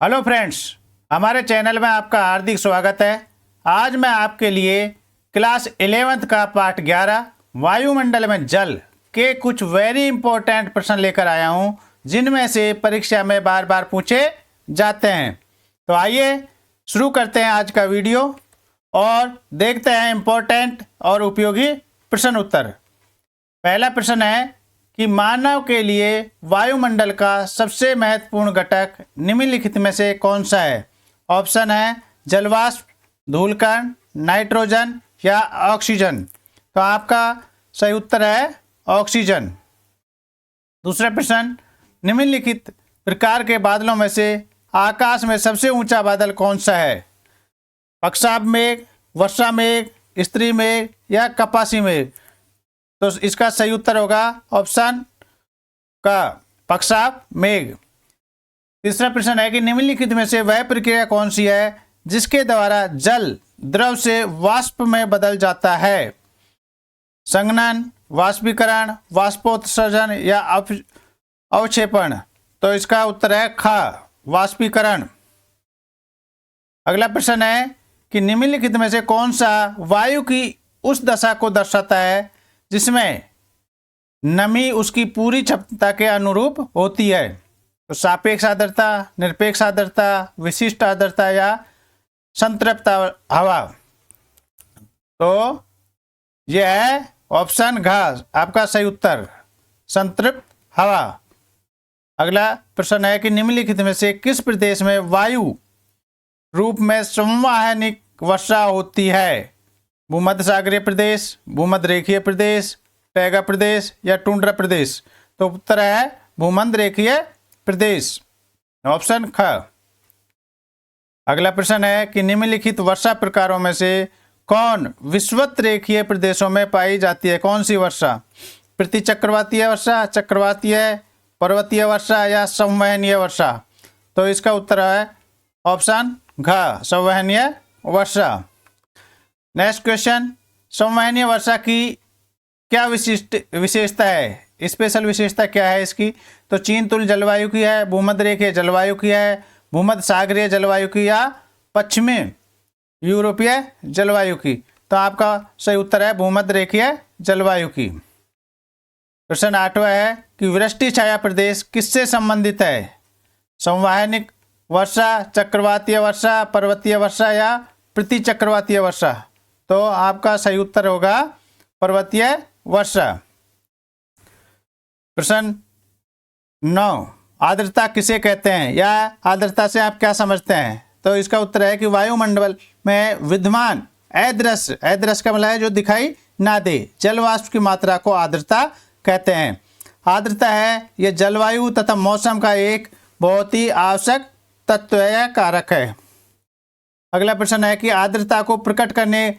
Hello friends, हमारे channel में आपका हार्दिक स्वागत है। आज मैं आपके लिए क्लास 11th का पार्ट 11 वायुमंडल में जल के कुछ वेरी इंपॉर्टेंट प्रश्न लेकर आया हूं, जिनमें से परीक्षा में बार बार पूछे जाते हैं। तो आइए शुरू करते हैं आज का वीडियो और देखते हैं इंपॉर्टेंट और उपयोगी प्रश्न उत्तर। पहला प्रश्न है कि मानव के लिए वायुमंडल का सबसे महत्वपूर्ण घटक निम्नलिखित में से कौन सा है। ऑप्शन है जलवाष्प, धूलकण, नाइट्रोजन या ऑक्सीजन। तो आपका सही उत्तर है ऑक्सीजन। दूसरा प्रश्न, निम्नलिखित प्रकार के बादलों में से आकाश में सबसे ऊंचा बादल कौन सा है। पक्षाभ मेघ, वर्षा मेघ, स्त्री मेघ या कपासी मेघ। तो इसका सही उत्तर होगा ऑप्शन का पक्षाभ मेघ। तीसरा प्रश्न है कि निम्नलिखित में से वह प्रक्रिया कौन सी है जिसके द्वारा जल द्रव से वाष्प में बदल जाता है। संघनन, वाष्पीकरण, वाष्पोत्सर्जन या अवक्षेपण। तो इसका उत्तर है ख, वाष्पीकरण। अगला प्रश्न है कि निम्नलिखित में से कौन सा वायु की उस दशा को दर्शाता है जिसमें नमी उसकी पूरी क्षमता के अनुरूप होती है। तो सापेक्ष आर्द्रता, निरपेक्ष आर्द्रता, विशिष्ट आर्द्रता या संतृप्त हवा। तो यह है ऑप्शन घ, आपका सही उत्तर, संतृप्त हवा। अगला प्रश्न है कि निम्नलिखित में से किस प्रदेश में वायु रूप में संवहनिक वर्षा होती है। भूमध्य सागरीय प्रदेश, भूमध्य रेखीय प्रदेश, टैगा प्रदेश या टुंड्रा प्रदेश। तो उत्तर है भूमध्य रेखीय प्रदेश, ऑप्शन ख। अगला प्रश्न है कि निम्नलिखित वर्षा प्रकारों में से कौन विषुवत रेखीय प्रदेशों में पाई जाती है। कौन सी वर्षा, प्रतिचक्रवातीय वर्षा, चक्रवातीय, पर्वतीय वर्षा या संवहनीय वर्षा। तो इसका उत्तर है ऑप्शन घ, संवहनीय वर्षा। नेक्स्ट क्वेश्चन, संवहनीय वर्षा की क्या विशेषता है, स्पेशल विशेषता क्या है इसकी। तो चीन तुल्य जलवायु की है, भूमध्य रेखीय जलवायु की है, भूमध्य सागरीय जलवायु की या पश्चिमी यूरोपीय जलवायु की। तो आपका सही उत्तर है भूमध्य रेखीय जलवायु की। प्रश्न 8वां है कि वृष्टि छाया प्रदेश किससे संबंधित है। संवहनिक वर्षा, चक्रवातीय वर्षा, पर्वतीय वर्षा या प्रतिचक्रवातीय वर्षा। तो आपका सही उत्तर होगा पर्वतीय वर्षा। प्रश्न 9, आर्द्रता किसे कहते हैं या आर्द्रता से आप क्या समझते हैं। तो इसका उत्तर है कि वायुमंडल में विद्यमान अदृश्य, अदृश्य का मतलब है जो दिखाई ना दे, जल वाष्प की मात्रा को आर्द्रता कहते हैं। आर्द्रता है यह जलवायु तथा मौसम का एक बहुत ही आवश्यक तत्व या कारक है। अगला प्रश्न है कि आर्द्रता को प्रकट करने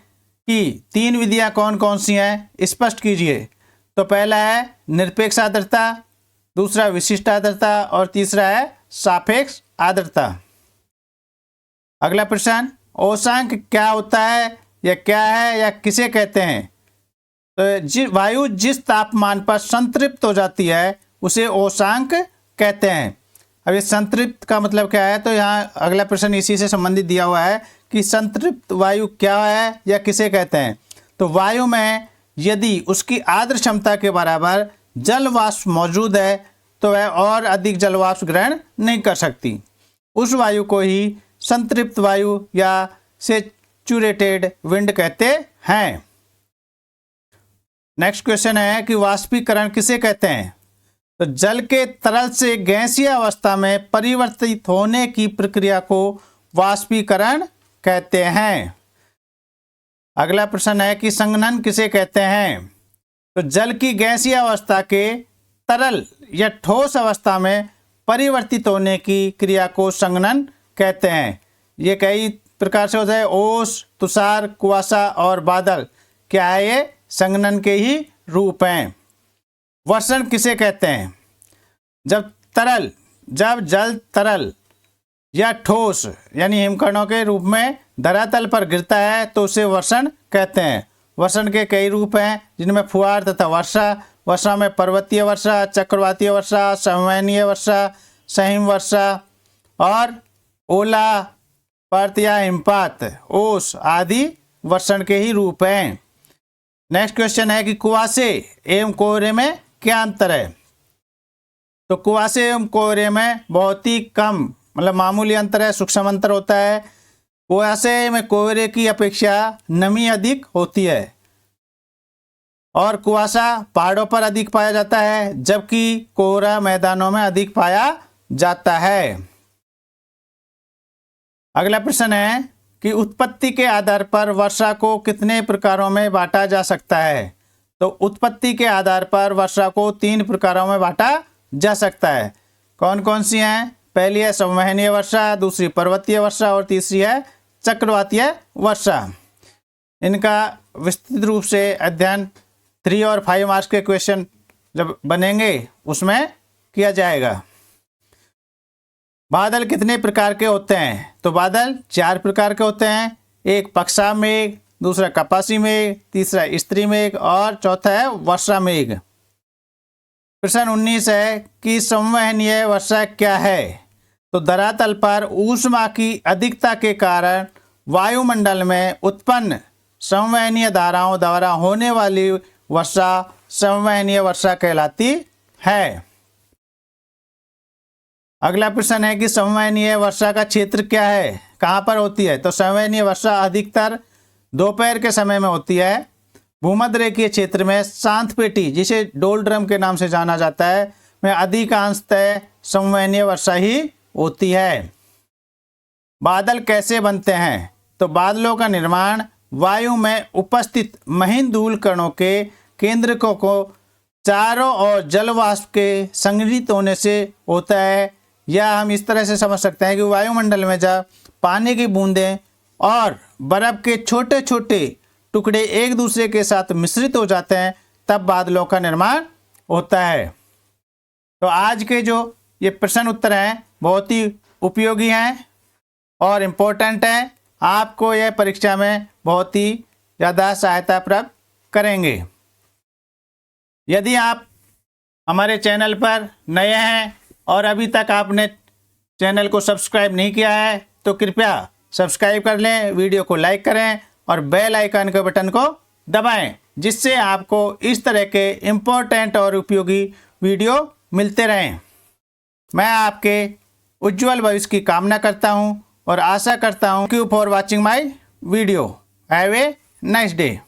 की 3 विधियां कौन कौन सी हैं, स्पष्ट कीजिए। तो पहला है निरपेक्ष आर्द्रता, दूसरा विशिष्ट आर्द्रता और तीसरा है सापेक्ष आर्द्रता। अगला प्रश्न, औष्णांक क्या होता है या क्या है या किसे कहते हैं। तो वायु जिस तापमान पर संतृप्त हो जाती है उसे औष्णांक कहते हैं। अब ये संतृप्त का मतलब क्या है, तो यहाँ अगला प्रश्न इसी से संबंधित दिया हुआ है कि संतृप्त वायु क्या है या किसे कहते हैं। तो वायु में यदि उसकी आर्द्र क्षमता के बराबर जल वाष्प मौजूद है तो वह और अधिक जल वाष्प ग्रहण नहीं कर सकती। उस वायु को ही संतृप्त वायु या सैचुरेटेड विंड कहते हैं। नेक्स्ट क्वेश्चन है कि वाष्पीकरण किसे कहते हैं। तो जल के तरल से गैसीय अवस्था में परिवर्तित होने की प्रक्रिया को वाष्पीकरण कहते हैं। अगला प्रश्न है कि संघनन किसे कहते हैं। तो जल की गैसीय अवस्था के तरल या ठोस अवस्था में परिवर्तित होने की क्रिया को संघनन कहते हैं। ये कई प्रकार से होता है, ओस, तुषार, कुआसा और बादल, क्या है ये संघनन के ही रूप हैं। वर्षण किसे कहते हैं। जब जल तरल या ठोस यानी हिमकणों के रूप में धरातल पर गिरता है तो उसे वर्षण कहते हैं। वर्षण के कई रूप हैं जिनमें फुहार तथा वर्षा, वर्षा में पर्वतीय वर्षा, चक्रवातीय वर्षा, संवहनीय वर्षा, सहिम वर्षा और ओला, पर्त या हिमपात, ओस आदि वर्षण के ही रूप हैं। नेक्स्ट क्वेश्चन है कि कुहासे एवं कोहरे में क्या अंतर है। तो कुहासे एवं कोहरे में बहुत ही कम मतलब मामूली अंतर है, सूक्ष्म अंतर होता है। कुहासे में कोहरे की अपेक्षा नमी अधिक होती है और कुहासा पहाड़ों पर अधिक पाया जाता है, जबकि कोहरा मैदानों में अधिक पाया जाता है। अगला प्रश्न है कि उत्पत्ति के आधार पर वर्षा को कितने प्रकारों में बांटा जा सकता है। तो उत्पत्ति के आधार पर वर्षा को 3 प्रकारों में बांटा जा सकता है। कौन कौन सी हैं? पहली है संवहनीय वर्षा, दूसरी पर्वतीय वर्षा और तीसरी है चक्रवातीय वर्षा। इनका विस्तृत रूप से अध्ययन 3 और 5 मार्क्स के क्वेश्चन जब बनेंगे उसमें किया जाएगा। बादल कितने प्रकार के होते हैं? तो बादल 4 प्रकार के होते हैं। एक पक्षा मेघ, दूसरा कपासी मेघ, तीसरा स्त्री मेघ और चौथा है वर्षा मेघ। प्रश्न 19 है कि संवहनीय वर्षा क्या है। तो धरातल पर ऊष्मा की अधिकता के कारण वायुमंडल में उत्पन्न संवहनीय धाराओं द्वारा होने वाली वर्षा संवहनीय वर्षा कहलाती है। अगला प्रश्न है कि संवहनीय वर्षा का क्षेत्र क्या है, कहाँ पर होती है। तो संवहनीय वर्षा अधिकतर दोपहर के समय में होती है। भूमध्य रेखीय क्षेत्र में शांत पेटी, जिसे डोलड्रम के नाम से जाना जाता है, में अधिकांशतः संवहनीय वर्षा ही होती है। बादल कैसे बनते हैं। तो बादलों का निर्माण वायु में उपस्थित महीन धूल कणों के केंद्रकों को चारों ओर जलवाष्प के संग्रहित होने से होता है। या हम इस तरह से समझ सकते हैं कि वायुमंडल में जब पानी की बूंदें और बर्फ के छोटे छोटे टुकड़े एक दूसरे के साथ मिश्रित हो जाते हैं, तब बादलों का निर्माण होता है। तो आज के जो ये प्रश्न उत्तर हैं बहुत ही उपयोगी हैं और इम्पोर्टेंट हैं। आपको यह परीक्षा में बहुत ही ज़्यादा सहायता प्राप्त करेंगे। यदि आप हमारे चैनल पर नए हैं और अभी तक आपने चैनल को सब्सक्राइब नहीं किया है तो कृपया सब्सक्राइब कर लें, वीडियो को लाइक करें और बेल आइकन के बटन को दबाएं, जिससे आपको इस तरह के इम्पोर्टेंट और उपयोगी वीडियो मिलते रहें। मैं आपके उज्जवल भविष्य की कामना करता हूं और आशा करता हूं। Thank you for watching my video. Have a nice day.